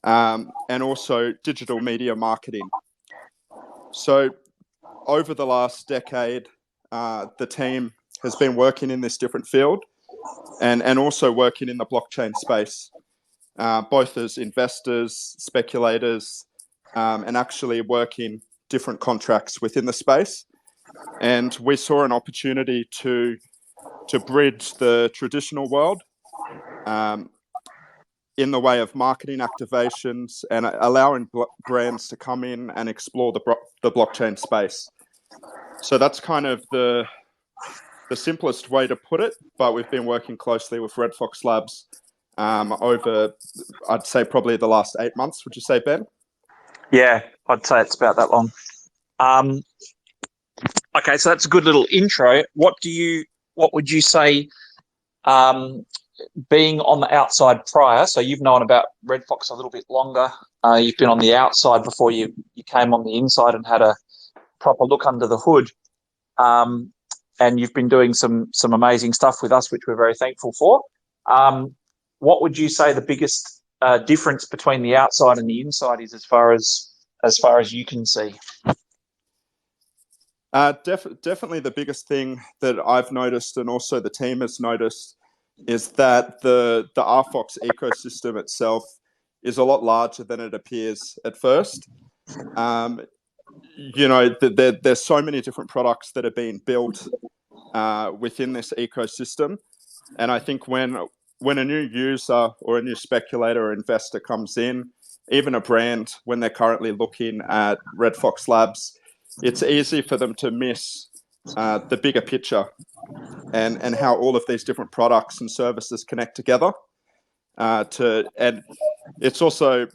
and also digital media marketing. So over the last decade, the team has been working in this different field and also working in the blockchain space, both as investors, speculators, and actually working different contracts within the space. And we saw an opportunity to bridge the traditional world in the way of marketing activations and allowing brands to come in and explore the blockchain space. So that's kind of the simplest way to put it, but we've been working closely with RedFOX Labs over, I'd say, probably the last 8 months. Would you say, Ben? Yeah, I'd say it's about that long. Okay, so that's a good little intro. What would you say, being on the outside prior, so you've known about RedFOX a little bit longer, you've been on the outside before you came on the inside and had a proper look under the hood, and you've been doing some amazing stuff with us, which we're very thankful for. What would you say the biggest difference between the outside and the inside is, as far as you can see? Definitely the biggest thing that I've noticed, and also the team has noticed, is that the RFOX ecosystem itself is a lot larger than it appears at first. There's so many different products that are being built within this ecosystem, and I think when a new user or a new speculator or investor comes in, even a brand, when they're currently looking at RedFOX Labs, it's easy for them to miss the bigger picture and how all of these different products and services connect together. And it's also,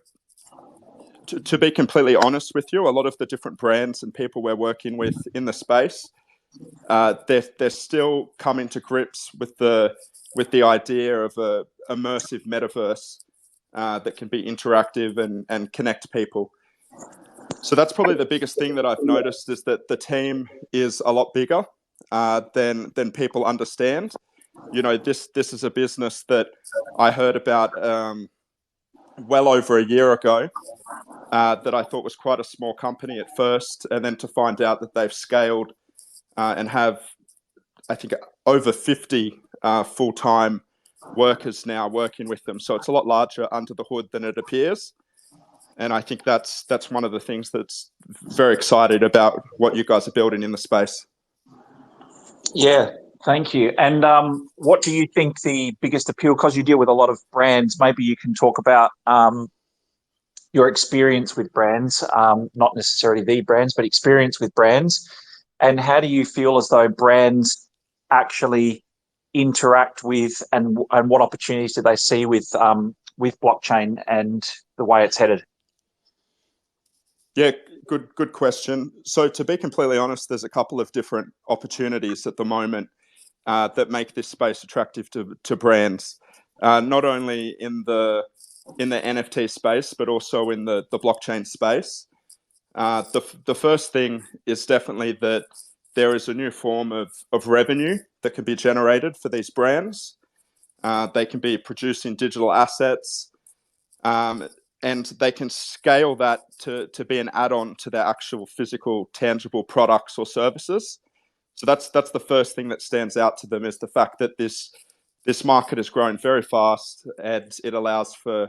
to be completely honest with you, a lot of the different brands and people we're working with in the space, they're still coming to grips with the idea of a immersive metaverse that can be interactive and connect people. So that's probably the biggest thing that I've noticed, is that the team is a lot bigger than people understand. This is a business that I heard about well over a year ago, that I thought was quite a small company at first, and then to find out that they've scaled and have, I think, over 50 full-time workers now working with them. So it's a lot larger under the hood than it appears. And I think that's one of the things that's very excited about what you guys are building in the space. Yeah, thank you. And what do you think the biggest appeal, because you deal with a lot of brands, maybe you can talk about your experience with brands, not necessarily the brands, but experience with brands, and how do you feel as though brands actually interact with, and what opportunities do they see with blockchain and the way it's headed? Yeah, good question. So to be completely honest, there's a couple of different opportunities at the moment that make this space attractive to brands, not only in the NFT space, but also in the blockchain space. The first thing is definitely that there is a new form of revenue that can be generated for these brands. They can be producing digital assets, and they can scale that to be an add-on to their actual physical, tangible products or services. So that's the first thing that stands out to them, is the fact that this market has grown very fast, and it allows for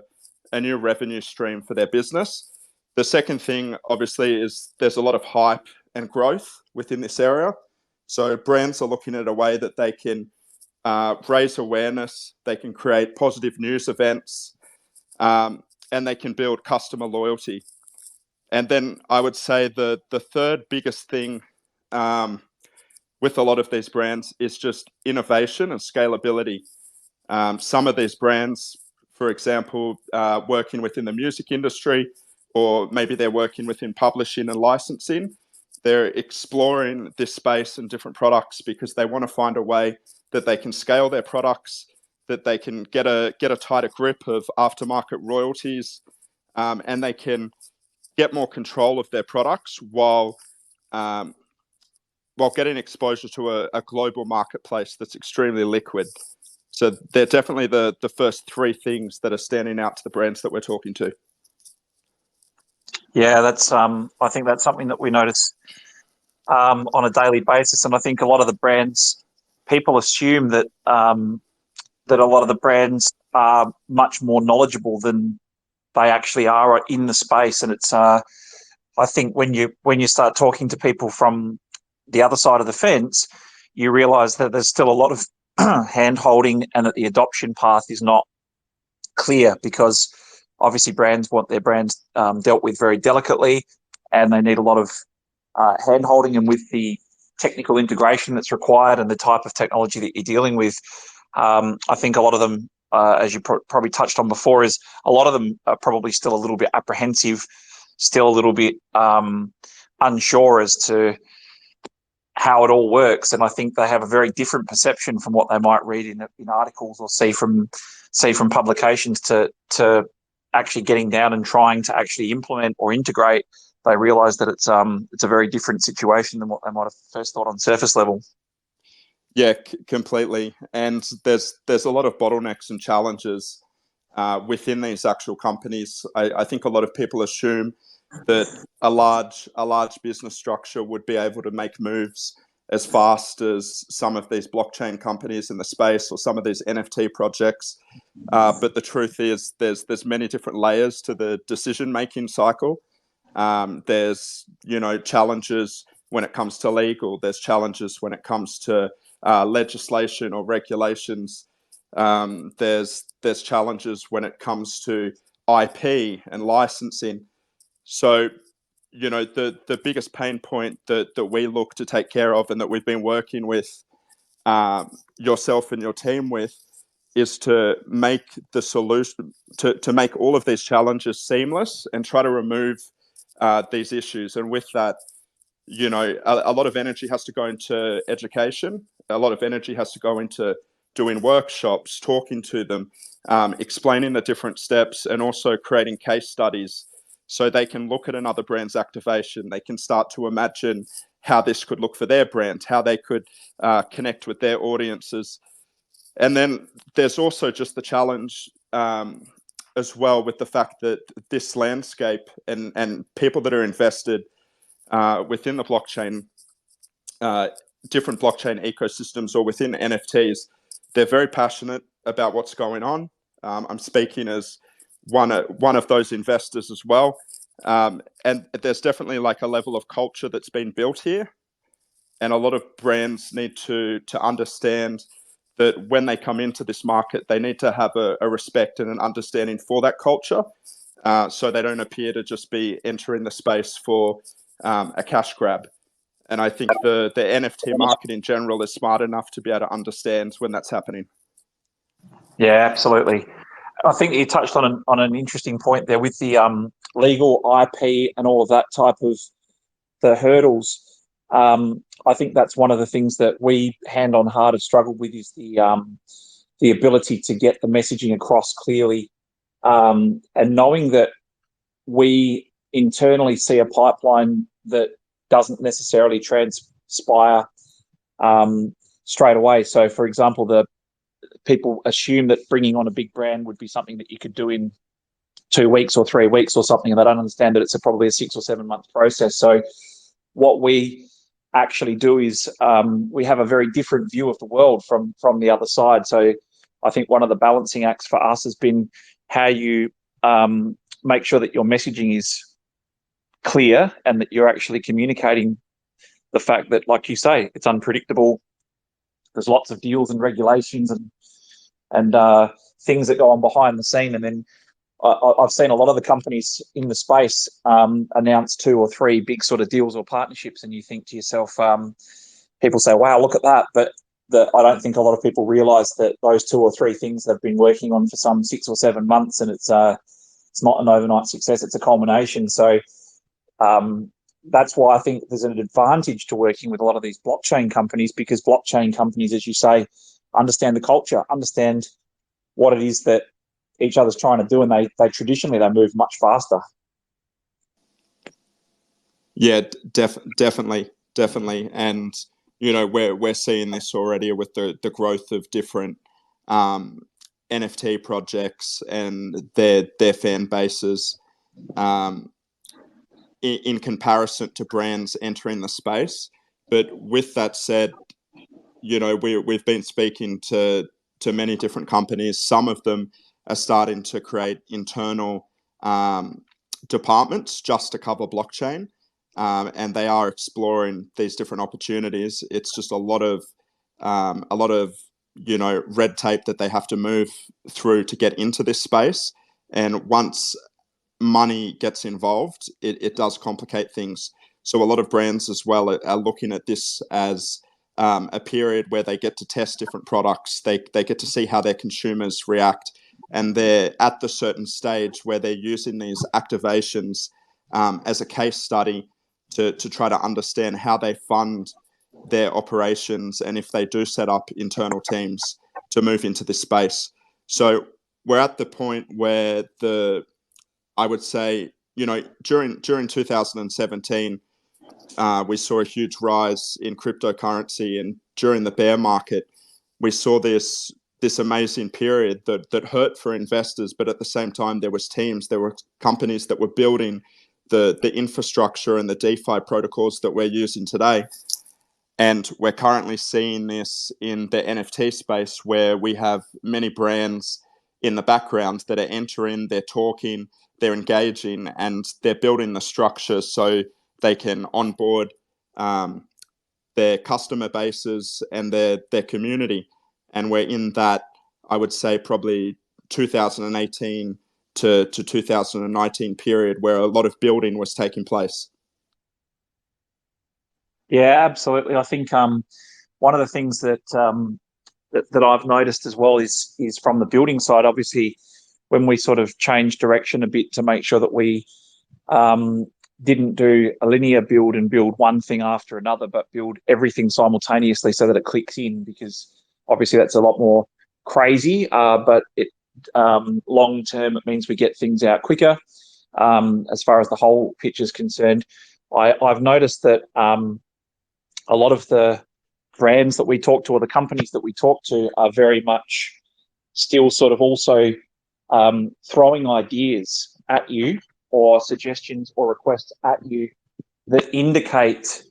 a new revenue stream for their business. The second thing, obviously, is there's a lot of hype and growth within this area. So brands are looking at a way that they can raise awareness, they can create positive news events, and they can build customer loyalty. And then I would say the third biggest thing with a lot of these brands is just innovation and scalability. Some of these brands, for example, working within the music industry, or maybe they're working within publishing and licensing, they're exploring this space and different products because they want to find a way that they can scale their products, that they can get a tighter grip of aftermarket royalties, and they can get more control of their products while getting exposure to a global marketplace that's extremely liquid. So they're definitely the first three things that are standing out to the brands that we're talking to. Yeah, that's I think that's something that we notice on a daily basis, and I think a lot of the brands, people assume that that a lot of the brands are much more knowledgeable than they actually are in the space, and it's I think when you start talking to people from the other side of the fence, you realise that there's still a lot of hand holding, and that the adoption path is not clear, because obviously brands want their brands dealt with very delicately, and they need a lot of hand holding, and with the technical integration that's required and the type of technology that you're dealing with, I think a lot of them, as you probably touched on before, is a lot of them are probably still a little bit apprehensive, still a little bit unsure as to how it all works, and I think they have a very different perception from what they might read in articles or see from publications to actually getting down and trying to actually implement or integrate. They realise that it's a very different situation than what they might have first thought on surface level. Yeah, completely. And there's a lot of bottlenecks and challenges within these actual companies. I think a lot of people assume that a large business structure would be able to make moves as fast as some of these blockchain companies in the space or some of these NFT projects. But the truth is, there's many different layers to the decision-making cycle. There's challenges when it comes to legal. There's challenges when it comes to legislation or regulations. There's challenges when it comes to IP and licensing. So, the biggest pain point that we look to take care of, and that we've been working with yourself and your team with, is to make the solution, to make all of these challenges seamless and try to remove these issues. And with that, a lot of energy has to go into education. A lot of energy has to go into doing workshops, talking to them, explaining the different steps, and also creating case studies so they can look at another brand's activation. They can start to imagine how this could look for their brand, how they could connect with their audiences. And then there's also just the challenge as well with the fact that this landscape and people that are invested within the blockchain, different blockchain ecosystems or within NFTs, they're very passionate about what's going on. I'm speaking as one of those investors as well. And there's definitely like a level of culture that's been built here. And a lot of brands need to understand that when they come into this market, they need to have a respect and an understanding for that culture, so they don't appear to just be entering the space for a cash grab. And I think the NFT market in general is smart enough to be able to understand when that's happening. Yeah, absolutely. I think you touched on an interesting point there with the legal IP and all of that type of the hurdles. I think that's one of the things that we hand on heart have struggled with, is the ability to get the messaging across clearly, and knowing that we internally see a pipeline that doesn't necessarily transpire straight away. So, for example, the people assume that bringing on a big brand would be something that you could do in 2 weeks or 3 weeks or something, and they don't understand that it's probably a 6 or 7 month process. So what we actually do is we have a very different view of the world from the other side. So I think one of the balancing acts for us has been how you make sure that your messaging is clear and that you're actually communicating the fact that, like you say, it's unpredictable. There's lots of deals and regulations and things that go on behind the scene. And then I've seen a lot of the companies in the space announce 2 or 3 big sort of deals or partnerships, and you think to yourself, people say, wow, look at that. But I don't think a lot of people realise that those 2 or 3 things they've been working on for some 6 or 7 months, and it's not an overnight success, it's a culmination. So that's why I think there's an advantage to working with a lot of these blockchain companies, because blockchain companies, as you say, understand the culture, understand what it is that each other's trying to do, and they traditionally they move much faster. Yeah, definitely, and we're seeing this already with the growth of different NFT projects and their fan bases. in comparison to brands entering the space. But with that said, we've been speaking to many different companies. Some of them are starting to create internal departments just to cover blockchain, and they are exploring these different opportunities. It's just a lot of red tape that they have to move through to get into this space. And once money gets involved, it does complicate things. So a lot of brands as well are looking at this as a period where they get to test different products. They get to see how their consumers react. And they're at the certain stage where they're using these activations as a case study to try to understand how they fund their operations, and if they do set up internal teams to move into this space. So we're at the point where I would say, during 2017, we saw a huge rise in cryptocurrency, and during the bear market, we saw this amazing period that hurt for investors, but at the same time, there were companies that were building the infrastructure and the DeFi protocols that we're using today. And we're currently seeing this in the NFT space, where we have many brands in the background that are entering, they're talking, they're engaging, and they're building the structure so they can onboard their customer bases and their community. And we're in that, I would say, probably 2018 to 2019 period where a lot of building was taking place. Yeah, absolutely. I think one of the things that I've noticed as well is from the building side. Obviously, when we sort of changed direction a bit to make sure that we didn't do a linear build and build one thing after another, but build everything simultaneously so that it clicks in, because obviously that's a lot more crazy, but it long term it means we get things out quicker. As far as the whole picture is concerned, I've noticed that a lot of the brands that we talk to, or the companies that we talk to, are very much still sort of also throwing ideas at you, or suggestions or requests at you that indicate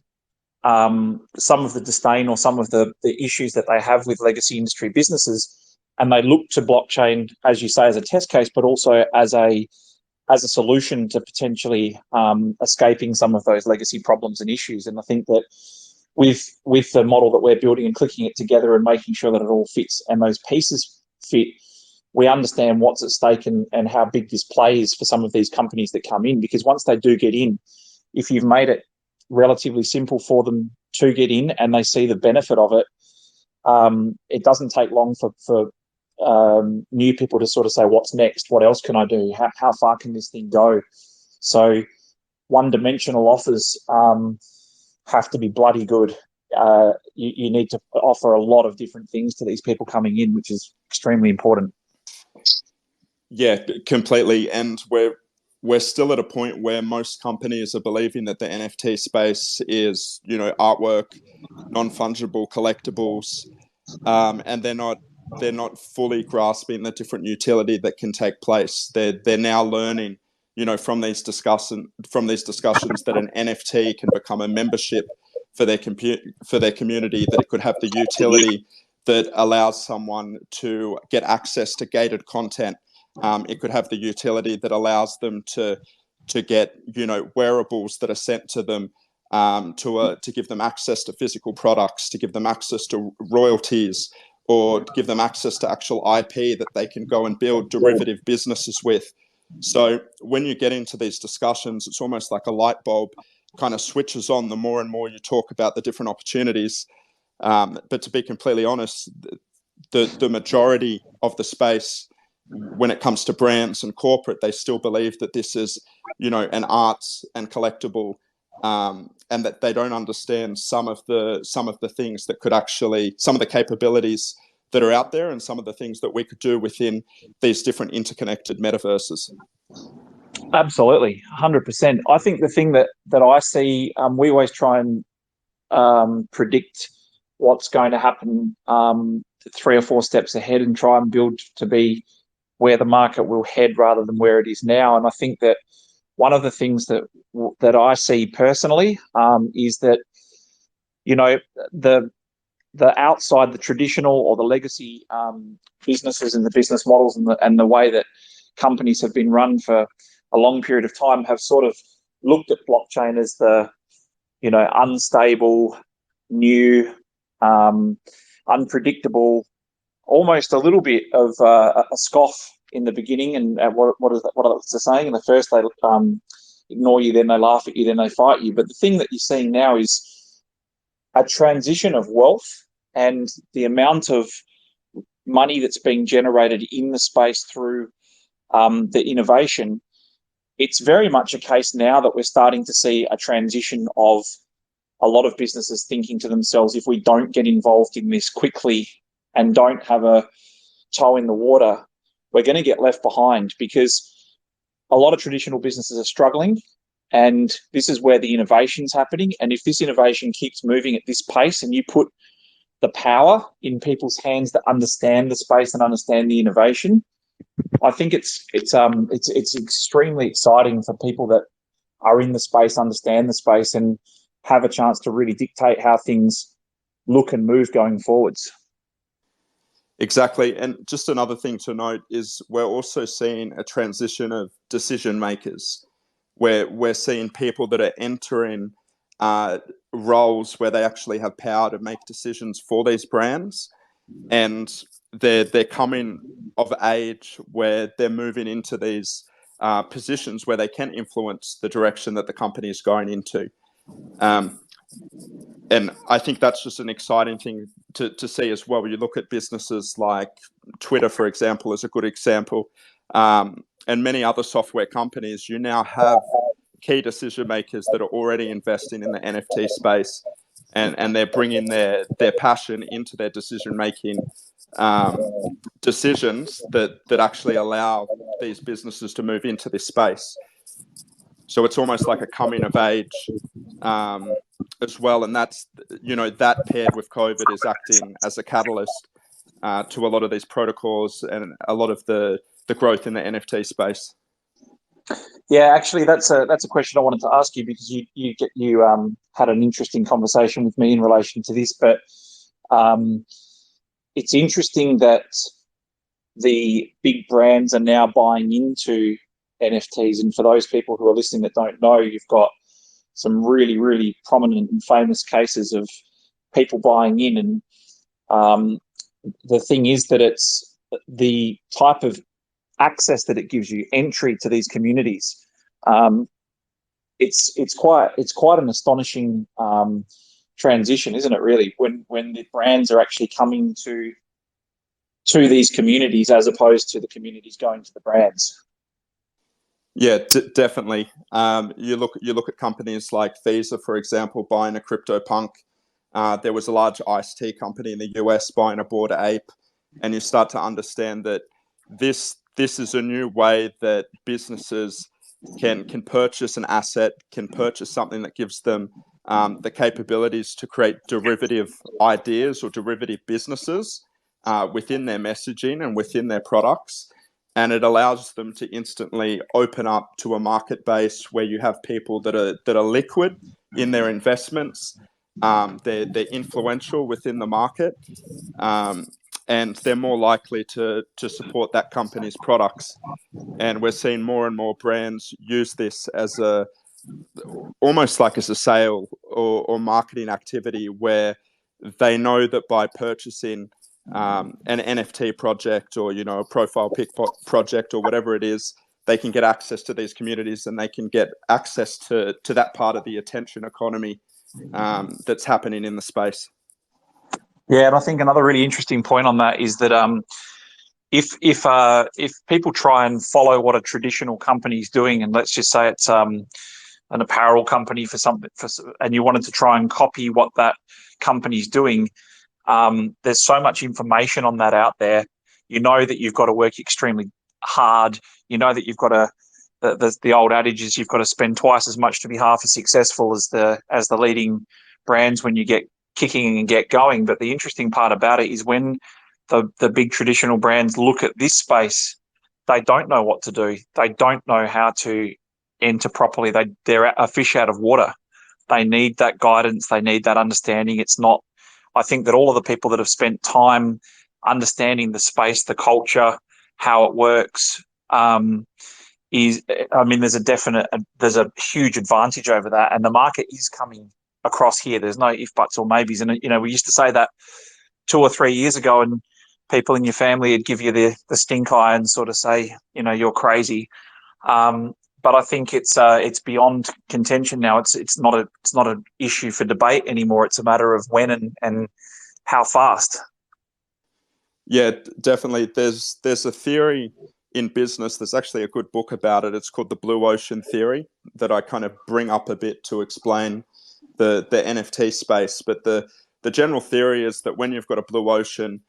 some of the disdain or some of the issues that they have with legacy industry businesses. And they look to blockchain, as you say, as a test case, but also as a solution to potentially escaping some of those legacy problems and issues. And I think that with the model that we're building and clicking it together and making sure that it all fits and those pieces fit, we understand what's at stake and how big this play is for some of these companies that come in. Because once they do get in, if you've made it relatively simple for them to get in and they see the benefit of it, it doesn't take long for new people to sort of say, what's next? What else can I do? How far can this thing go? So one-dimensional offers have to be bloody good. You need to offer a lot of different things to these people coming in, which is extremely important. Yeah, completely. And we're still at a point where most companies are believing that the NFT space is, artwork, non-fungible collectibles, and they're not fully grasping the different utility that can take place. They're now learning, from these discussions that an NFT can become a membership for their community, that it could have the utility that allows someone to get access to gated content. It could have the utility that allows them to get, wearables that are sent to them, to give them access to physical products, to give them access to royalties, or to give them access to actual IP that they can go and build derivative businesses with. So when you get into these discussions, it's almost like a light bulb kind of switches on the more and more you talk about the different opportunities. But to be completely honest, the majority of the space, when it comes to brands and corporate, they still believe that this is, an arts and collectible, and that they don't understand some of the things that could actually, some of the capabilities that are out there, and some of the things that we could do within these different interconnected metaverses. Absolutely, 100%. I think the thing that I see, we always try and predict what's going to happen 3 or 4 steps ahead and try and build to be where the market will head rather than where it is now. And I think that one of the things that I see personally is that, you know, the outside the traditional or the legacy businesses and the business models and the way that companies have been run for a long period of time have sort of looked at blockchain as the, you know, unstable, new, unpredictable, almost a little bit of a scoff in the beginning. And what is the saying? In the first they ignore you, then they laugh at you, then they fight you. But the thing that you're seeing now is a transition of wealth and the amount of money that's being generated in the space through the innovation. It's very much a case now that we're starting to see a transition of a lot of businesses thinking to themselves, if we don't get involved in this quickly and don't have a toe in the water, we're going to get left behind, because a lot of traditional businesses are struggling, and this is where the innovation's happening. And if this innovation keeps moving at this pace and you put the power in people's hands that understand the space and understand the innovation, I think it's extremely exciting for people that are in the space, understand the space, and have a chance to really dictate how things look and move going forwards. Exactly. And just another thing to note is we're also seeing a transition of decision makers, where we're seeing people that are entering roles where they actually have power to make decisions for these brands, and they're coming of age where they're moving into these positions where they can influence the direction that the company is going into. And I think that's just an exciting thing to see as well. You look at businesses like Twitter, for example, is a good example, and many other software companies. You now have key decision makers that are already investing in the NFT space, and they're bringing their passion into their decision making decisions that actually allow these businesses to move into this space. So it's almost like a coming of age as well, and that's, you know, that paired with COVID is acting as a catalyst to a lot of these protocols and a lot of the growth in the NFT space. Yeah, actually, that's a question I wanted to ask you, because you had an interesting conversation with me in relation to this. But it's interesting that the big brands are now buying into NFTs. And for those people who are listening that don't know, you've got some really, really prominent and famous cases of people buying in. And the thing is that it's the type of access that it gives you, entry to these communities. It's quite an astonishing transition, isn't it? Really, when the brands are actually coming to these communities as opposed to the communities going to the brands. Yeah, definitely. You look at companies like Visa, for example, buying a CryptoPunk. There was a large iced tea company in the US buying a Bored Ape, and you start to understand that this is a new way that businesses can purchase an asset, can purchase something that gives them the capabilities to create derivative ideas or derivative businesses within their messaging and within their products. And it allows them to instantly open up to a market base where you have people that are liquid in their investments. They're influential within the market, and they're more likely to support that company's products. And we're seeing more and more brands use this as almost like as a sale or marketing activity, where they know that by purchasing an NFT project, or, you know, a profile pic project, or whatever it is, they can get access to these communities, and they can get access to that part of the attention economy that's happening in the space. Yeah, and I think another really interesting point on that is that if people try and follow what a traditional company is doing, and let's just say it's an apparel company and you wanted to try and copy what that company's doing, there's so much information on that out there. You know that you've got to work extremely hard. You know that you've got to, the old adage is you've got to spend twice as much to be half as successful as the leading brands when you get kicking and get going. But the interesting part about it is when the big traditional brands look at this space, they don't know what to do. They don't know how to enter properly, they're a fish out of water. They need that guidance. They need that understanding. It's not, I think that all of the people that have spent time understanding the space, the culture, how it works, there's a huge advantage over that. And the market is coming across here. There's no if, buts or maybes. And, we used to say that 2 or 3 years ago, and people in your family would give you the stink eye and sort of say, you're crazy. But I think it's beyond contention now. It's not an issue for debate anymore. It's a matter of when and how fast. Yeah, definitely. There's a theory in business. There's actually a good book about it. It's called the Blue Ocean Theory that I kind of bring up a bit to explain the NFT space. But the general theory is that when you've got a blue ocean,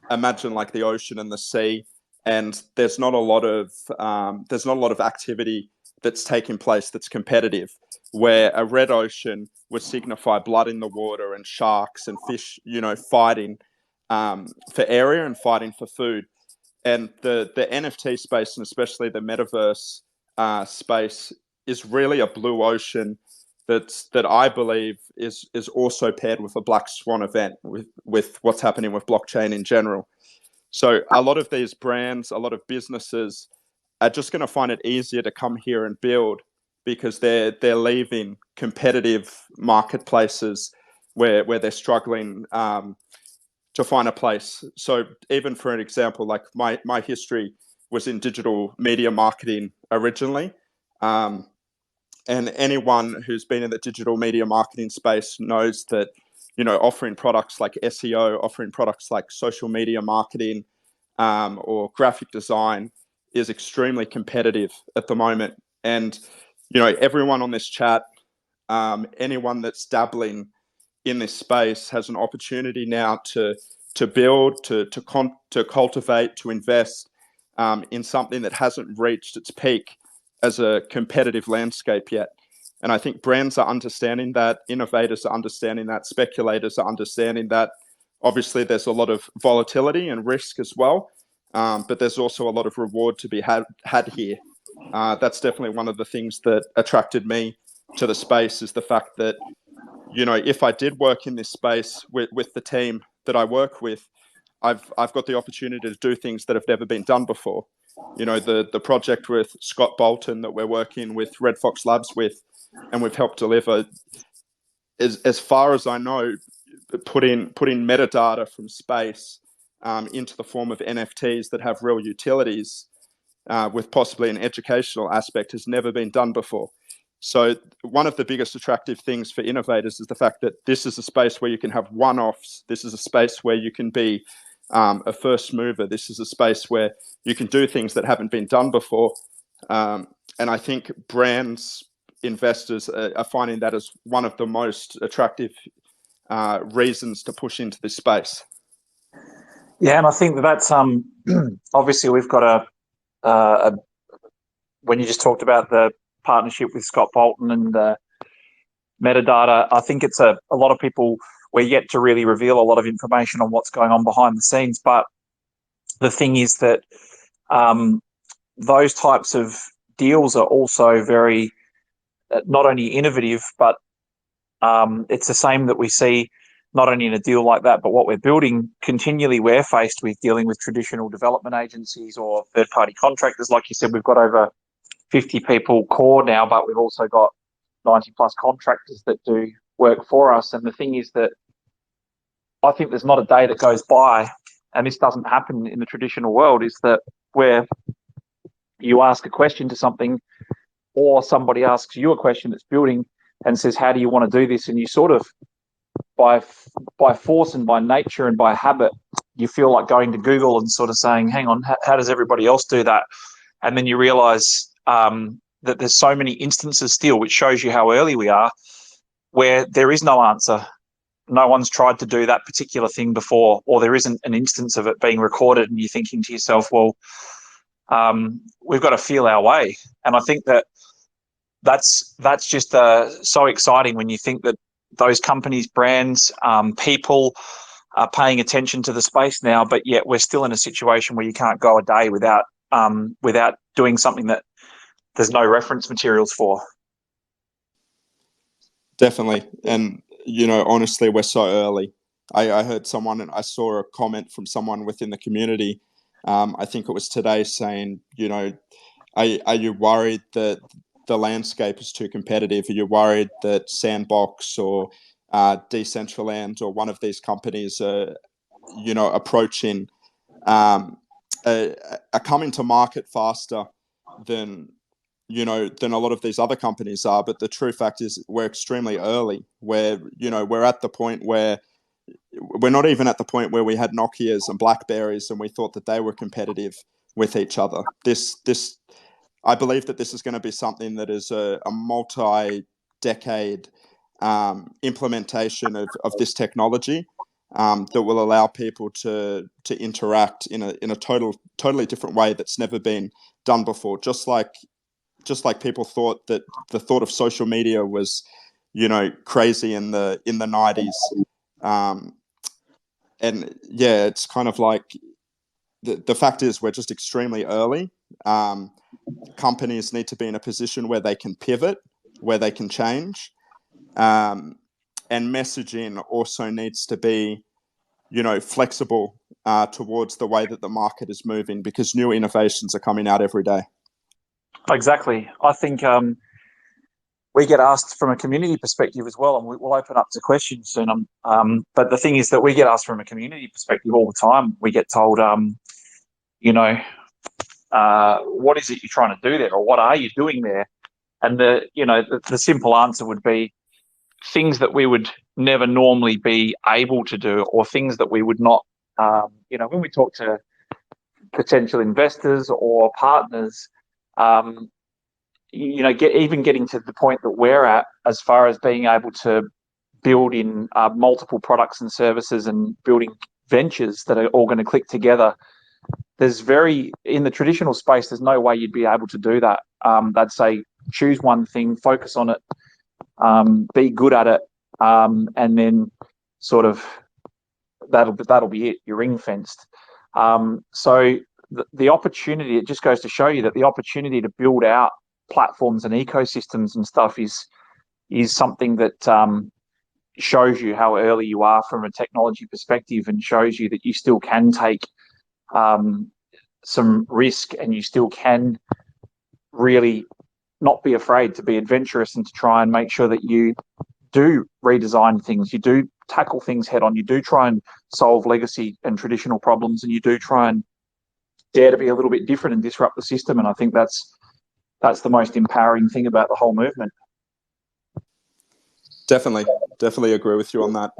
imagine like the ocean and the sea, and there's not a lot of activity that's taking place that's competitive. Where a red ocean would signify blood in the water and sharks and fish, fighting for area and fighting for food. And the NFT space, and especially the metaverse space, is really a blue ocean that I believe is also paired with a black swan event with what's happening with blockchain in general. So a lot of these brands, a lot of businesses are just going to find it easier to come here and build because they're leaving competitive marketplaces where they're struggling to find a place. So even for an example, like my history was in digital media marketing originally. And anyone who's been in the digital media marketing space knows that, offering products like SEO, offering products like social media marketing or graphic design is extremely competitive at the moment. And, everyone on this chat, anyone that's dabbling in this space has an opportunity now to build, to cultivate, to invest in something that hasn't reached its peak as a competitive landscape yet. And I think brands are understanding that, innovators are understanding that, speculators are understanding that. Obviously, there's a lot of volatility and risk as well, but there's also a lot of reward to be had here. That's definitely one of the things that attracted me to the space, is the fact that, if I did work in this space with the team that I work with, I've got the opportunity to do things that have never been done before. The project with Scott Bolton that we're working with RedFOX Labs with, and we've helped deliver, as far as I know, putting metadata from space into the form of NFTs that have real utilities with possibly an educational aspect has never been done before. So one of the biggest attractive things for innovators is the fact that this is a space where you can have one-offs. This is a space where you can be a first mover. This is a space where you can do things that haven't been done before. And I think brands, investors are finding that as one of the most attractive reasons to push into this space. Yeah, and I think that's obviously we've got when you just talked about the partnership with Scott Bolton and metadata, I think it's a lot of people, we're yet to really reveal a lot of information on what's going on behind the scenes. But the thing is that those types of deals are also very, not only innovative, but it's the same that we see not only in a deal like that, but what we're building continually. We're faced with dealing with traditional development agencies or third-party contractors. Like you said, we've got over 50 people core now, but we've also got 90 plus contractors that do work for us. And the thing is that I think there's not a day that goes by, and this doesn't happen in the traditional world, is that where you ask a question to something or somebody asks you a question that's building and says, how do you want to do this? And you sort of, by force and by nature and by habit, you feel like going to Google and sort of saying, hang on, how does everybody else do that? And then you realize that there's so many instances still, which shows you how early we are, where there is no answer. No one's tried to do that particular thing before, or there isn't an instance of it being recorded, and you're thinking to yourself, well, we've got to feel our way. And I think that's just so exciting when you think that those companies, brands, people are paying attention to the space now, but yet we're still in a situation where you can't go a day without doing something that there's no reference materials for. Definitely. And, honestly, we're so early. I heard someone, and I saw a comment from someone within the community, I think it was today, saying, are you worried that the landscape is too competitive? Are you worried that Sandbox or Decentraland or one of these companies are, approaching, are coming to market faster than than a lot of these other companies are? But the true fact is we're extremely early. We're at the point where we're not even at the point where we had Nokias and Blackberries and we thought that they were competitive with each other. I believe that this is going to be something that is a multi-decade implementation of this technology that will allow people to interact in a totally different way that's never been done before. Just like people thought that the thought of social media was, crazy in the 90s. And yeah, it's kind of like the fact is we're just extremely early. Companies need to be in a position where they can pivot, where they can change. And messaging also needs to be, flexible towards the way that the market is moving, because new innovations are coming out every day. Exactly. I think we get asked from a community perspective as well, and we'll open up to questions soon. But the thing is that we get asked from a community perspective all the time. We get told, what is it you're trying to do there, or what are you doing there? And the simple answer would be things that we would never normally be able to do, or things that we would not, when we talk to potential investors or partners, getting to the point that we're at, as far as being able to build in multiple products and services and building ventures that are all going to click together. In the traditional space, there's no way you'd be able to do that. They'd say, choose one thing, focus on it, be good at it, and then sort of that'll be it. You're ring fenced. So the opportunity, it just goes to show you that the opportunity to build out platforms and ecosystems and stuff is something that shows you how early you are from a technology perspective, and shows you that you still can take some risk, and you still can really not be afraid to be adventurous and to try and make sure that you do redesign things, you do tackle things head on, you do try and solve legacy and traditional problems, and you do try and dare to be a little bit different and disrupt the system. And I think that's the most empowering thing about the whole movement. Definitely agree with you on that.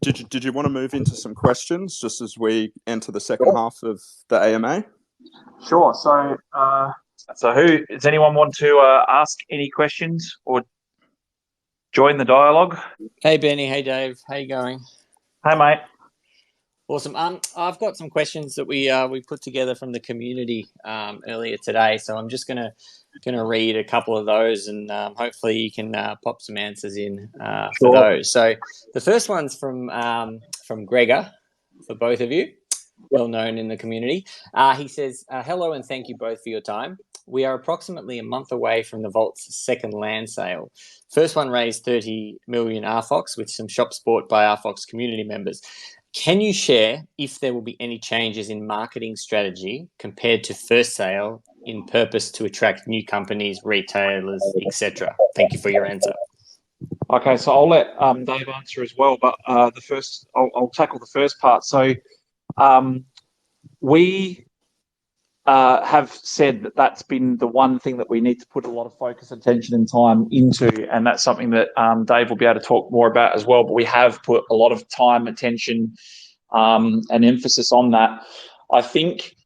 Did you want to move into some questions just as we enter the second half of the AMA? Sure. So who does anyone want to ask any questions or join the dialogue? Hey Benny, hey Dave, how you going? Hey mate. Awesome. I've got some questions that we put together from the community earlier today, so I'm just gonna read a couple of those, and hopefully you can pop some answers in for those. So the first one's from Gregor, for both of you, well known in the community. He says, hello and thank you both for your time. We are approximately a month away from the Vault's second land sale. First one raised 30 million RFOX with some shops bought by RFOX community members. Can you share if there will be any changes in marketing strategy compared to first sale in purpose to attract new companies, retailers, etc.? Thank you for your answer. Okay, so I'll let Dave answer as well, but I'll tackle the first part. So we have said that that's been the one thing that we need to put a lot of focus, attention and time into, and that's something that Dave will be able to talk more about as well, but we have put a lot of time, attention and emphasis on that. I think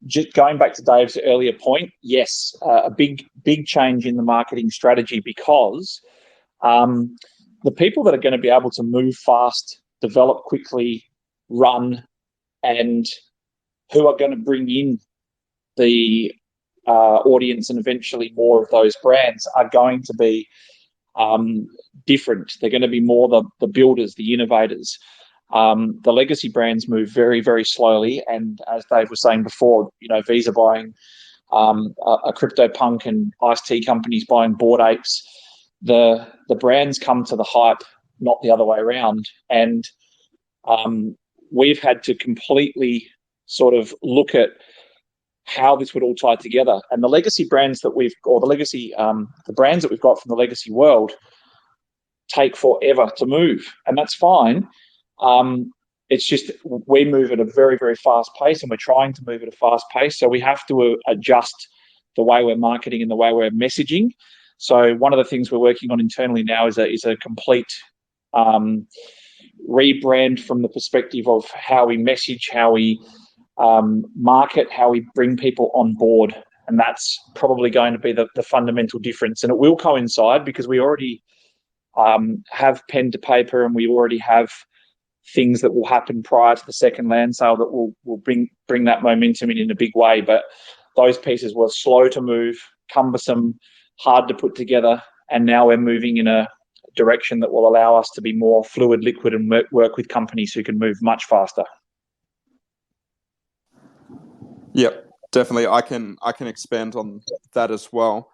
just going back to Dave's earlier point, yes, a big change in the marketing strategy, because the people that are going to be able to move fast, develop quickly, run, and who are going to bring in the audience and eventually more of those brands are going to be different. They're going to be more the builders, the innovators. The legacy brands move very, very slowly. And as Dave was saying before, Visa buying a CryptoPunk and iced tea companies buying Bored Apes. The brands come to the hype, not the other way around. And we've had to completely sort of look at how this would all tie together. And the legacy brands that the brands that we've got from the legacy world take forever to move, and that's fine. It's just we move at a very, very fast pace, and we're trying to move at a fast pace. So we have to adjust the way we're marketing and the way we're messaging. So one of the things we're working on internally now is a complete rebrand from the perspective of how we message, how we market, how we bring people on board. And that's probably going to be the fundamental difference. And it will coincide because we already have pen to paper, and we already have things that will happen prior to the second land sale that will bring that momentum in a big way. But those pieces were slow to move, cumbersome, hard to put together, and now we're moving in a direction that will allow us to be more fluid, liquid, and work with companies who can move much faster. Yep, definitely. I can expand on that as well.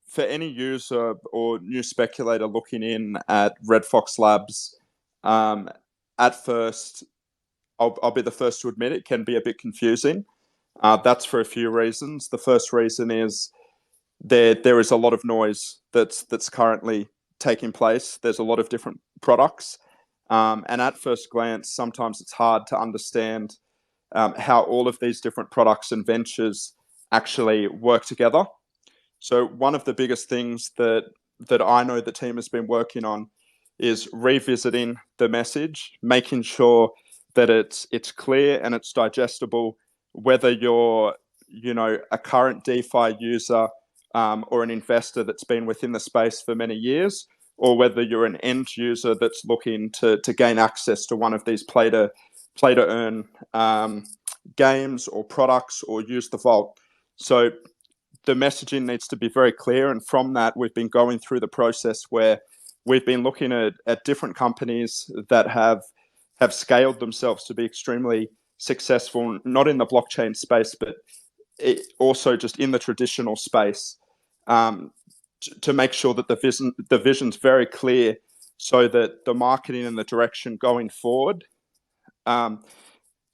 For any user or new speculator looking in at RedFOX Labs, at first, I'll be the first to admit it can be a bit confusing. That's for a few reasons. The first reason is there is a lot of noise that's currently taking place. There's a lot of different products, and at first glance, sometimes it's hard to understand how all of these different products and ventures actually work together. So one of the biggest things that I know the team has been working on is revisiting the message, making sure that it's clear and it's digestible, whether you're a current DeFi user or an investor that's been within the space for many years, or whether you're an end user that's looking to gain access to one of these play to earn games or products or use the vault. So the messaging needs to be very clear, and from that we've been going through the process where we've been looking at different companies that have scaled themselves to be extremely successful, not in the blockchain space, but also just in the traditional space, to make sure that the vision's very clear, so that the marketing and the direction going forward,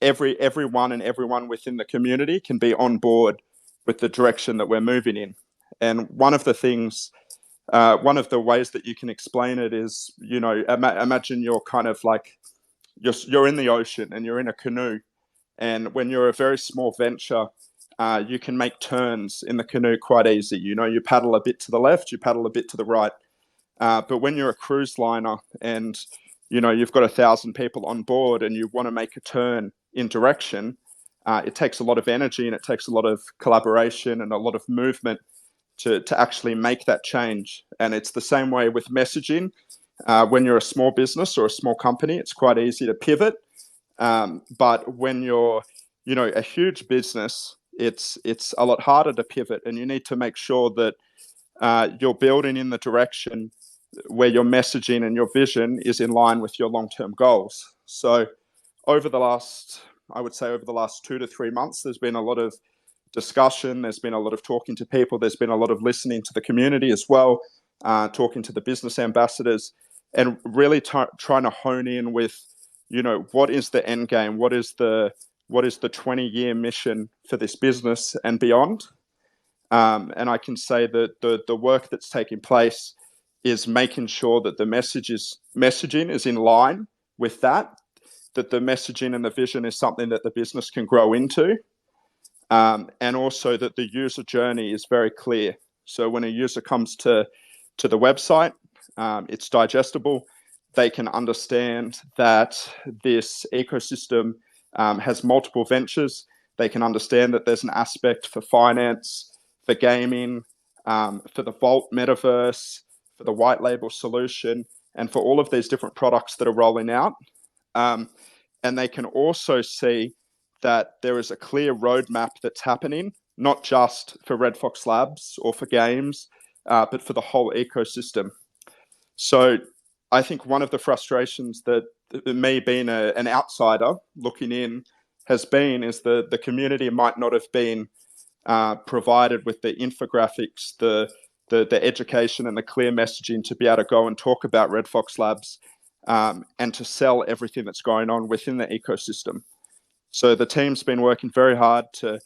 everyone within the community can be on board with the direction that we're moving in. And one of the ways that you can explain it is, imagine you're kind of like, you're in the ocean and you're in a canoe. And when you're a very small venture, you can make turns in the canoe quite easy. You paddle a bit to the left, you paddle a bit to the right. But when you're a cruise liner and, you've got 1,000 people on board and you want to make a turn in direction, it takes a lot of energy and it takes a lot of collaboration and a lot of movement to actually make that change. And it's the same way with messaging. When you're a small business or a small company, it's quite easy to pivot. But when you're, a huge business, it's a lot harder to pivot, and you need to make sure that you're building in the direction where your messaging and your vision is in line with your long-term goals. So over the last 2 to 3 months, there's been a lot of discussion. There's been a lot of talking to people. There's been a lot of listening to the community as well, talking to the business ambassadors, and really trying to hone in with, what is the end game? What is the 20-year mission for this business and beyond? And I can say that the work that's taking place is making sure that the messaging is in line with that the messaging and the vision is something that the business can grow into, and also that the user journey is very clear. So when a user comes to the website, it's digestible. They can understand that this ecosystem has multiple ventures. They can understand that there's an aspect for finance, for gaming, for the Vault metaverse, for the white label solution, and for all of these different products that are rolling out. And they can also see that there is a clear roadmap that's happening, not just for RedFOX Labs or for games, but for the whole ecosystem. So I think one of the frustrations that me being an outsider looking in has been is the community might not have been provided with the infographics, the education and the clear messaging to be able to go and talk about RedFOX Labs and to sell everything that's going on within the ecosystem. So the team's been working very hard to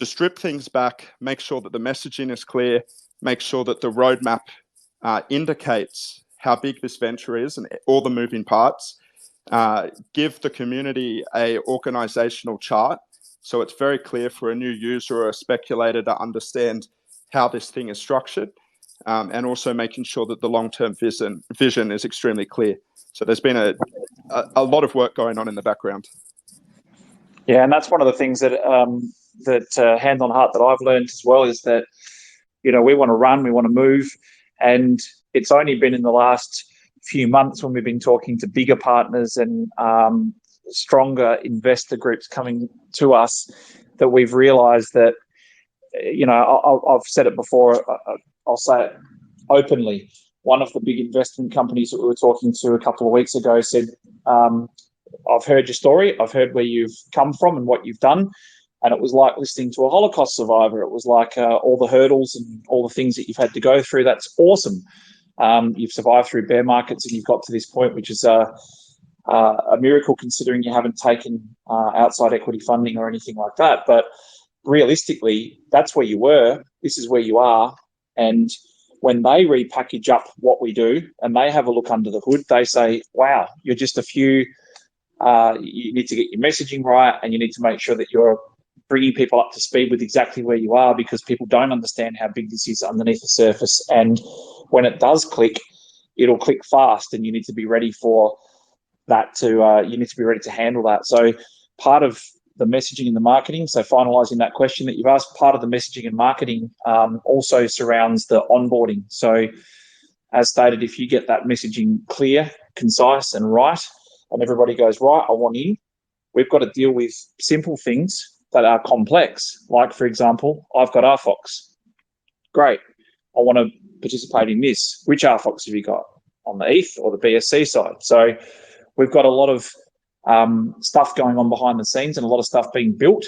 strip things back, make sure that the messaging is clear, make sure that the roadmap indicates how big this venture is and all the moving parts, give the community a organizational chart so it's very clear for a new user or a speculator to understand how this thing is structured, and also making sure that the long-term vision is extremely clear. So there's been a lot of work going on in the background. Yeah, and that's one of the things that hand on heart that I've learned as well is that, we want to run, we want to move, and it's only been in the last few months when we've been talking to bigger partners and stronger investor groups coming to us that we've realised that, I've said it before, I'll say it openly. One of the big investment companies that we were talking to a couple of weeks ago said, I've heard your story, I've heard where you've come from and what you've done, and it was like listening to a Holocaust survivor. It was like all the hurdles and all the things that you've had to go through. That's awesome. You've survived through bear markets and you've got to this point, which is a miracle considering you haven't taken outside equity funding or anything like that. But realistically, that's where you were. This is where you are. And when they repackage up what we do and they have a look under the hood, they say, wow, you're just a few. You need to get your messaging right and you need to make sure that you're bringing people up to speed with exactly where you are, because people don't understand how big this is underneath the surface. And when it does click, it'll click fast, and you need to be ready for that you need to be ready to handle that. So part of the messaging and the marketing, so finalizing that question that you've asked, part of the messaging and marketing also surrounds the onboarding. So as stated, if you get that messaging clear, concise and right, and everybody goes, right, I want in, we've got to deal with simple things that are complex. Like, for example, I've got RFOX. Great. I want to participate in this. Which RFOX have you got? On the ETH or the BSC side? So we've got a lot of stuff going on behind the scenes and a lot of stuff being built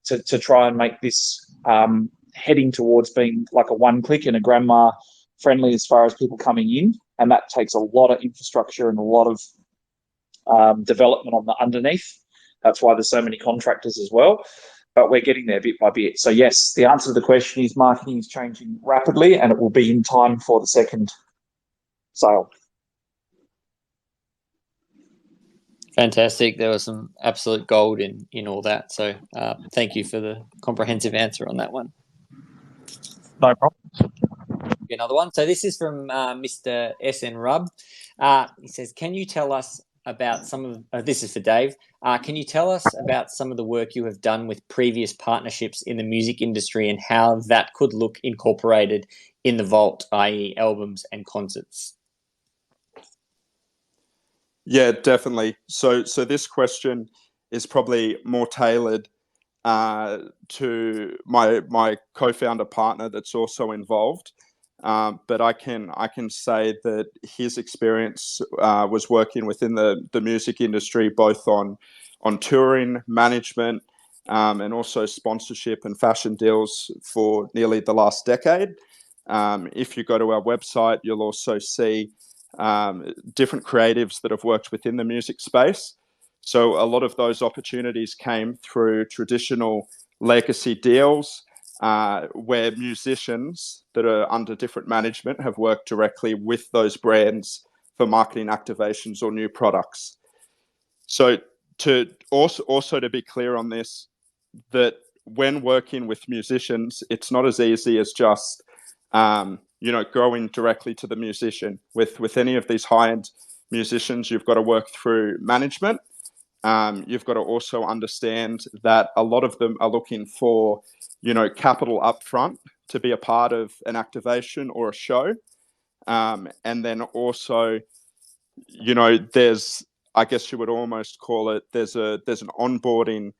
to try and make this heading towards being like a one-click and a grandma friendly as far as people coming in. And that takes a lot of infrastructure and a lot of development on the underneath. That's why there's so many contractors as well. But we're getting there bit by bit. So yes, the answer to the question is marketing is changing rapidly and it will be in time for the second sale. Fantastic. There was some absolute gold in all that. So thank you for the comprehensive answer on that one. No problem. Another one. So this is from Mr. SN Rub. He says, can you tell us about some of, this is for Dave, can you tell us about some of the work you have done with previous partnerships in the music industry and how that could look incorporated in the vault, i.e. albums and concerts? Yeah, definitely. So this question is probably more tailored to my co-founder partner that's also involved. But I can say that his experience was working within the music industry, both on touring, management, and also sponsorship and fashion deals for nearly the last decade. If you go to our website, you'll also see different creatives that have worked within the music space. So a lot of those opportunities came through traditional legacy deals, where musicians that are under different management have worked directly with those brands for marketing activations or new products. So to also to be clear on this, that when working with musicians, it's not as easy as just going directly to the musician. With any of these high-end musicians, you've got to work through management. You've got to also understand that a lot of them are looking for capital upfront to be a part of an activation or a show. And then also, there's, I guess you would almost call it, there's an onboarding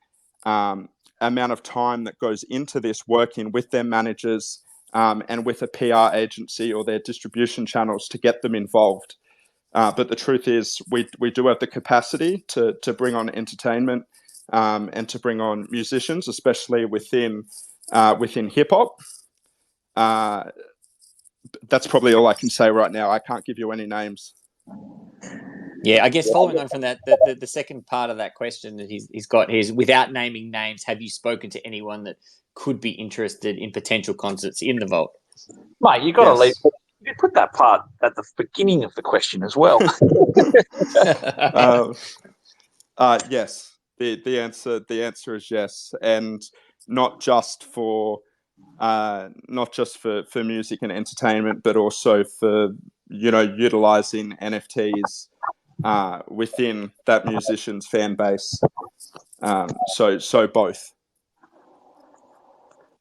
amount of time that goes into this, working with their managers and with a PR agency or their distribution channels to get them involved. But the truth is we do have the capacity to bring on entertainment and to bring on musicians, especially within hip hop. That's probably all I can say right now. I can't give you any names. Yeah, I guess following on from that, the second part of that question that he's got is, without naming names, have you spoken to anyone that could be interested in potential concerts in the vault? Mate, you got to leave. You put that part at the beginning of the question as well. Yes. The answer is yes, and not just for music and entertainment, but also for utilizing NFTs within that musician's fan base. So both.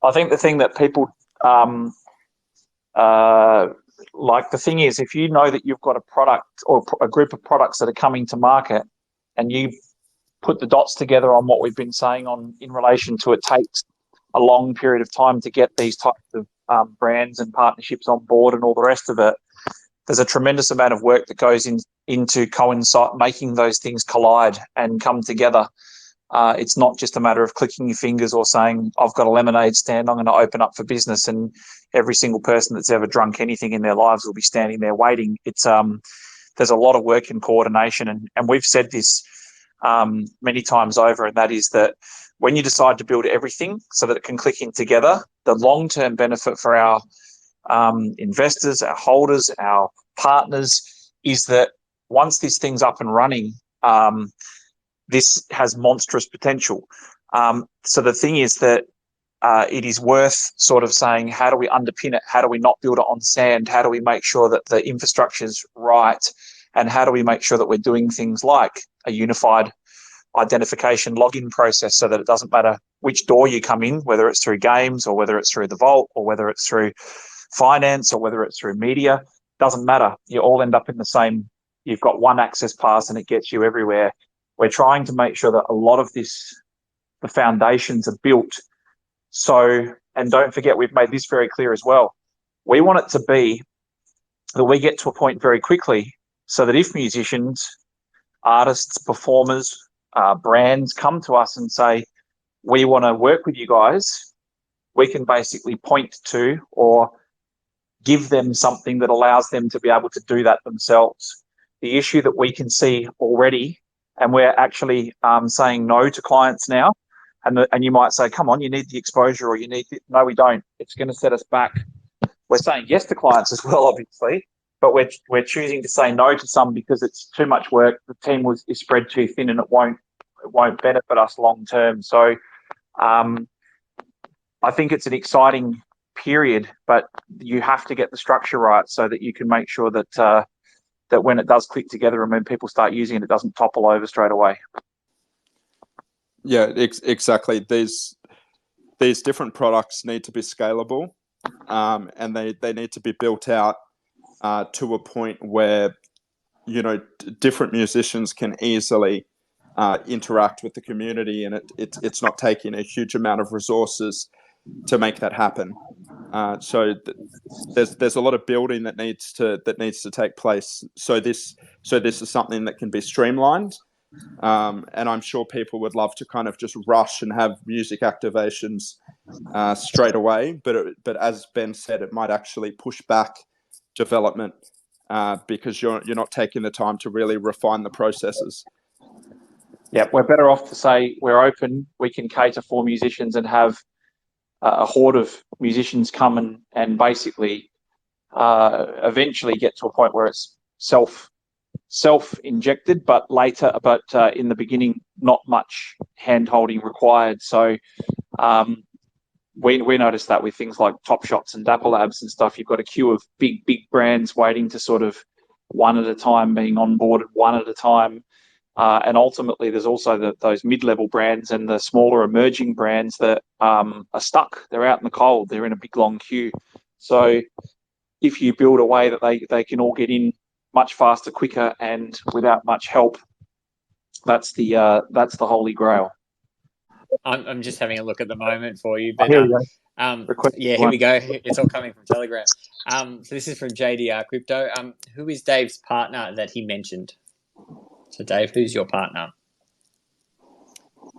I think the thing that people like, the thing is, if you know that you've got a product or a group of products that are coming to market, and you put the dots together on what we've been saying in relation to, it takes a long period of time to get these types of brands and partnerships on board and all the rest of it. There's a tremendous amount of work that goes into coincide, making those things collide and come together. It's not just a matter of clicking your fingers or saying, I've got a lemonade stand, I'm going to open up for business, and every single person that's ever drunk anything in their lives will be standing there waiting. It's there's a lot of work in coordination, and we've said this many times over, and that is that when you decide to build everything so that it can click in together, the long-term benefit for our investors, our holders, our partners, is that once this thing's up and running, this has monstrous potential. So the thing is that it is worth sort of saying, how do we underpin it? How do we not build it on sand? How do we make sure that the infrastructure is right? And how do we make sure that we're doing things like a unified identification login process, so that it doesn't matter which door you come in, whether it's through games or whether it's through the vault or whether it's through finance or whether it's through media, doesn't matter. You all end up in the same, you've got one access pass and it gets you everywhere. We're trying to make sure that a lot of this, the foundations are built. So, and don't forget, we've made this very clear as well. We want it to be that we get to a point very quickly so that if musicians, artists, performers, brands come to us and say, we want to work with you guys, we can basically point to or give them something that allows them to be able to do that themselves. The issue that we can see already, and we're actually saying no to clients now, and you might say, come on, you need the exposure, or you need the, no, we don't. It's going to set us back. We're saying yes to clients as well, obviously, but we're choosing to say no to some because it's too much work. The team is spread too thin, and it won't benefit us long term. So I think it's an exciting period, but you have to get the structure right so that you can make sure that that when it does click together and when people start using it, it doesn't topple over straight away. Yeah, exactly. These different products need to be scalable, and they need to be built out to a point where different musicians can easily interact with the community, and it's not taking a huge amount of resources to make that happen. So there's a lot of building that needs to take place. So this is something that can be streamlined, and I'm sure people would love to kind of just rush and have music activations straight away. But as Ben said, it might actually push back development because you're not taking the time to really refine the processes. Yeah, we're better off to say we're open, we can cater for musicians and have a horde of musicians come and basically eventually get to a point where it's self-injected, but in the beginning, not much hand-holding required. So we noticed that with things like Top Shots and Dapper Labs and stuff. You've got a queue of big brands waiting to sort of one at a time being onboarded one at a time. And ultimately, there's also those mid-level brands and the smaller emerging brands that are stuck. They're out in the cold. They're in a big, long queue. So if you build a way that they can all get in much faster, quicker, and without much help, that's the holy grail. I'm just having a look at the moment for you. But here we go. Here we go. It's all coming from Telegram. So this is from JDR Crypto. Who is Dave's partner that he mentioned? So Dave, who's your partner?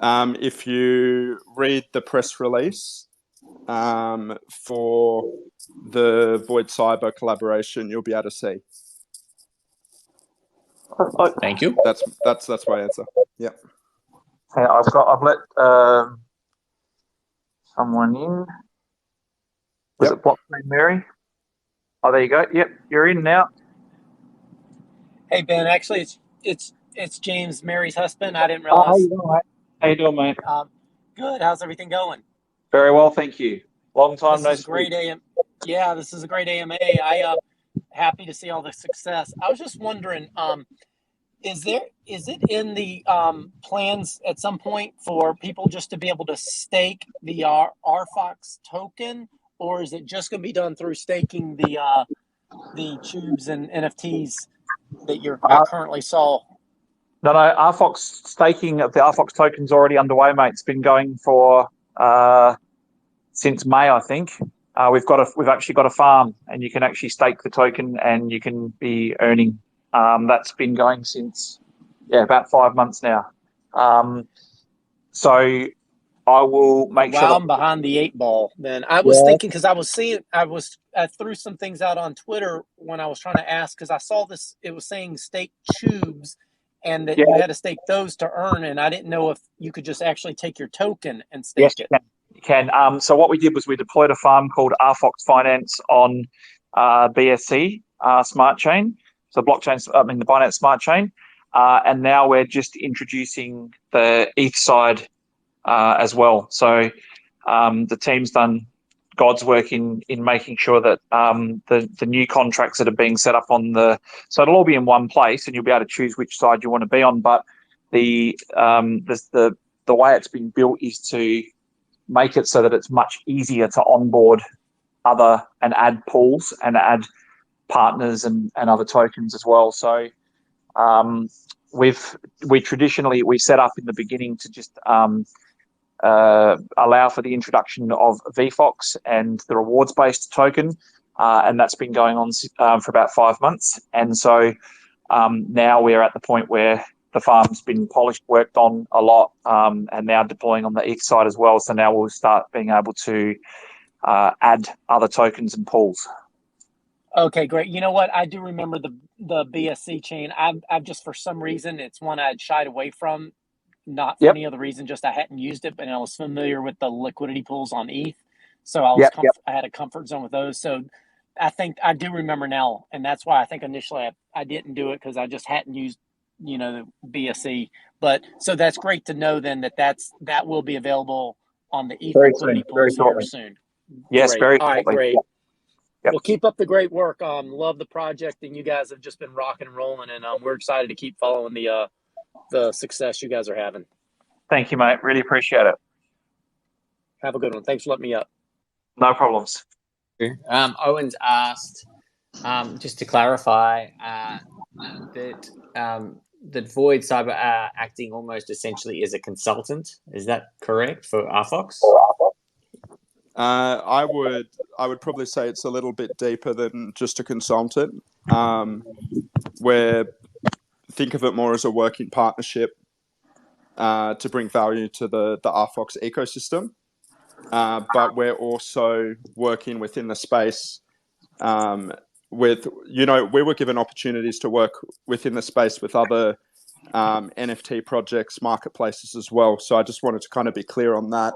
If you read the press release for the VOIDCYBER collaboration, you'll be able to see. Thank you. That's my answer. Yeah. Okay, I've let someone in. Was it Blockchain Mary? Oh, there you go. Yep, you're in now. Hey Ben, actually it's James, Mary's husband. I didn't realize. How you doing, mate? How you doing, mate? Good. How's everything going? Very well, thank you. Long time no This is speak. great Yeah, this is a great AMA. I happy to see all the success. I was just wondering, is it in the plans at some point for people just to be able to stake the RFOX token, or is it just going to be done through staking the tubes and NFTs that you're currently saw? No, RFOX staking of the RFOX token's already underway, mate. It's been going for since May, I think. We've actually got a farm, and you can actually stake the token, and you can be earning. That's been going since about 5 months now. So I will make sure. I'm behind the 8 ball. Then I was thinking, because I threw some things out on Twitter when I was trying to ask, because I saw this. It was saying stake tubes, and that you had to stake those to earn, and I didn't know if you could just actually take your token and stake it. You can. So what we did was we deployed a farm called RFOX Finance on BSC Smart Chain, so the Binance Smart Chain, and now we're just introducing the ETH side as well. So the team's done God's work in making sure that the new contracts that are being set up so it'll all be in one place, and you'll be able to choose which side you want to be on. But the way it's been built is to make it so that it's much easier to onboard and add pools and add partners and other tokens as well. So we traditionally set up in the beginning to just allow for the introduction of VFOX and the rewards-based token, and that's been going on for about 5 months. And so now we're at the point where the farm's been polished, worked on a lot, and now deploying on the ETH side as well. So now we'll start being able to add other tokens and pools. Okay, great. You know what? I do remember the BSC chain. I've just, for some reason, it's one I'd shied away from. Not for any other reason, just I hadn't used it, but I was familiar with the liquidity pools on ETH. So I had a comfort zone with those. So I think I do remember now, and that's why I think initially I didn't do it, because I just hadn't used the BSC. But so that's great to know then that will be available on the ETH liquidity pools here soon. Yes, great. very all right, great. Yep. Well, keep up the great work. Love the project, and you guys have just been rocking and rolling, and we're excited to keep following the success you guys are having. Thank you, mate. Really appreciate it. Have a good one. Thanks for letting me up. No problems. Owen's asked, just to clarify, that VOIDCYBER are acting almost essentially as a consultant. Is that correct for RFOX? I would probably say it's a little bit deeper than just a consultant. Think of it more as a working partnership to bring value to the RFOX ecosystem. But we're also working within the space we were given opportunities to work within the space with other NFT projects, marketplaces as well. So I just wanted to kind of be clear on that.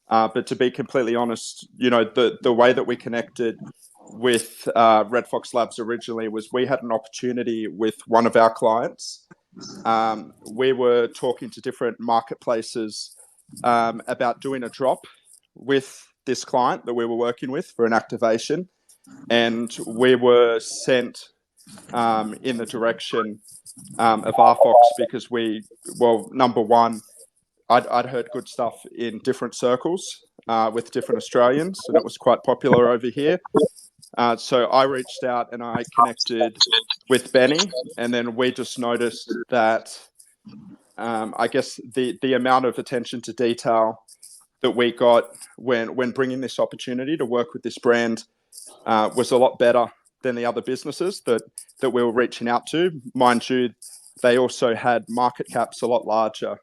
But to be completely honest, the way that we connected with RedFOX Labs originally was we had an opportunity with one of our clients. We were talking to different marketplaces about doing a drop with this client that we were working with for an activation. And we were sent in the direction of RFOX because number one, I'd heard good stuff in different circles with different Australians, and it was quite popular over here. So I reached out and I connected with Benny, and then we just noticed that I guess the amount of attention to detail that we got when bringing this opportunity to work with this brand was a lot better than the other businesses that we were reaching out to. Mind you, they also had market caps a lot larger.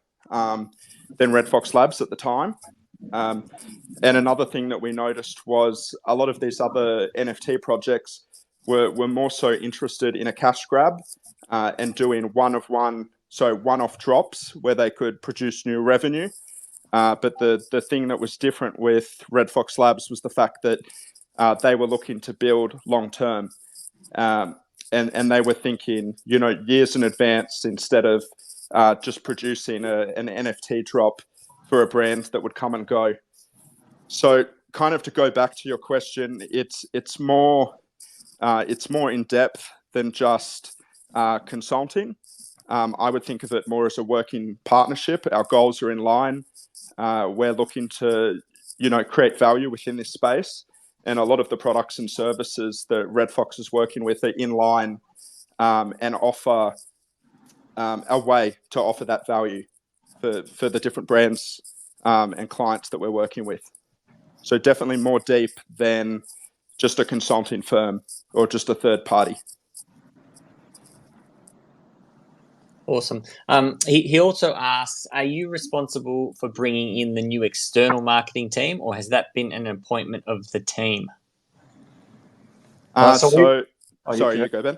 RedFOX Labs at the time. And another thing that we noticed was a lot of these other NFT projects were more so interested in a cash grab and doing one-off drops where they could produce new revenue. But the thing that was different with RedFOX Labs was the fact that they were looking to build long-term. And they were thinking, years in advance instead of just producing an NFT drop for a brand that would come and go. So kind of to go back to your question, it's more in depth than just consulting. I would think of it more as a working partnership. Our goals are in line. We're looking to, create value within this space. And a lot of the products and services that RedFOX is working with are in line and offer a way to offer that value for the different brands and clients that we're working with. So definitely more deep than just a consulting firm or just a third party. Awesome. He also asks, are you responsible for bringing in the new external marketing team, or has that been an appointment of the team? Sorry, you go, Ben.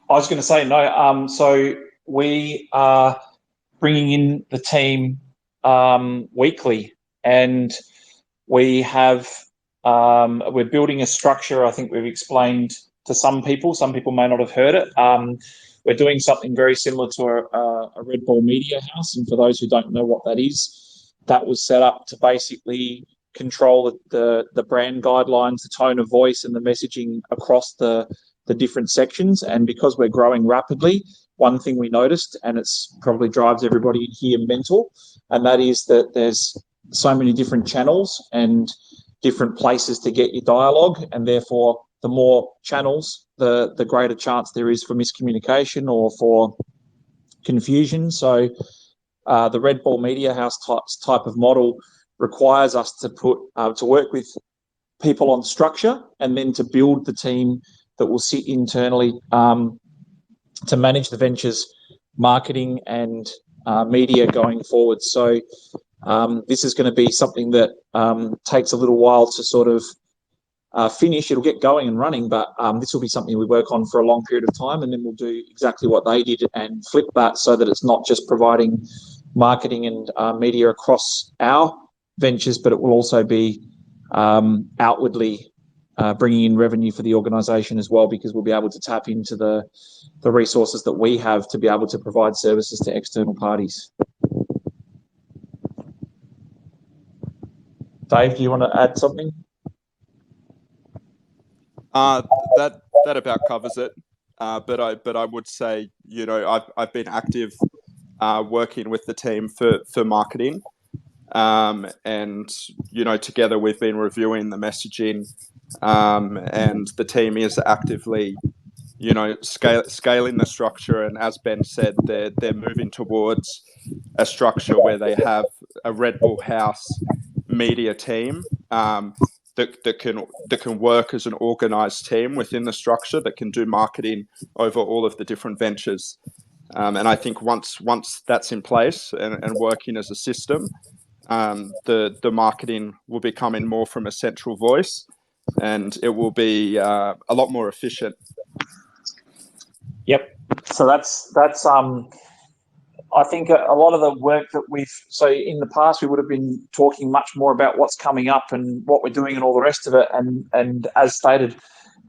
I was going to say no. So we are bringing in the team weekly, and we have we're building a structure. I think we've explained to some people. Some people may not have heard it. We're doing something very similar to a Red Bull Media House, and for those who don't know what that is, that was set up to basically control the brand guidelines, the tone of voice, and the messaging across the different sections. And because we're growing rapidly, one thing we noticed, and it's probably drives everybody in here mental, and that is that there's so many different channels and different places to get your dialogue, and therefore the more channels, the greater chance there is for miscommunication or for confusion. So the Red Bull Media House type of model requires us to work with people on structure, and then to build the team that will sit internally to manage the ventures, marketing and media going forward. So this is going to be something that takes a little while to sort of finish. It'll get going and running, but this will be something we work on for a long period of time, and then we'll do exactly what they did and flip that so that it's not just providing marketing and media across our ventures, but it will also be outwardly bringing in revenue for the organisation as well, because we'll be able to tap into the resources that we have to be able to provide services to external parties. Dave, do you want to add something? That about covers it. But I would say, I've been active working with the team for marketing, and together we've been reviewing the messaging, and the team is actively scaling the structure. And as Ben said, they're moving towards a structure where they have a Red Bull House media team that can work as an organized team within the structure, that can do marketing over all of the different ventures. And I think once that's in place and working as a system, the marketing will be coming more from a central voice, and it will be a lot more efficient. Yep. So that's I think a lot of the work that so in the past, we would have been talking much more about what's coming up and what we're doing and all the rest of it. And as stated,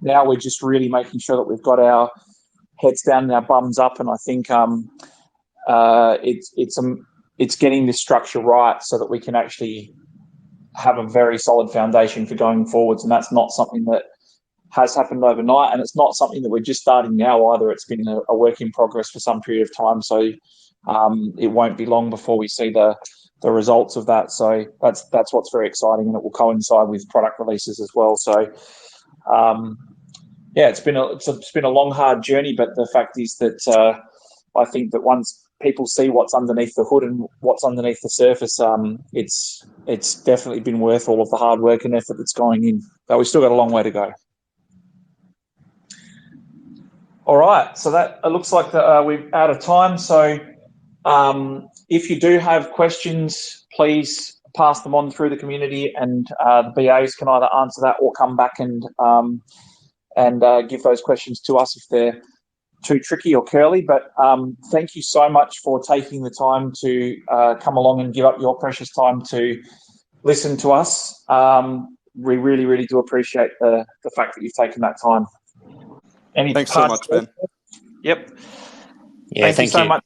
now we're just really making sure that we've got our heads down and our bums up. And I think it's getting this structure right so that we can actually have a very solid foundation for going forwards. And that's not something that has happened overnight, and it's not something that we're just starting now either. It's been a work in progress for some period of time. So it won't be long before we see the results of that. So that's what's very exciting, and it will coincide with product releases as well. So it's been a long, hard journey, but the fact is that I think that once people see what's underneath the hood and what's underneath the surface, it's definitely been worth all of the hard work and effort that's going in. But we've still got a long way to go. All right, so that it looks like we're out of time. So If you do have questions, please pass them on through the community, and the BAs can either answer that or come back and give those questions to us if they're too tricky or curly. But thank you so much for taking the time to come along and give up your precious time to listen to us. We really, really do appreciate the fact that you've taken that time. Thanks so much, Ben. Yep. Yeah, thank you so much.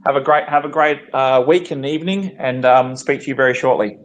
Have a great week and evening, and speak to you very shortly.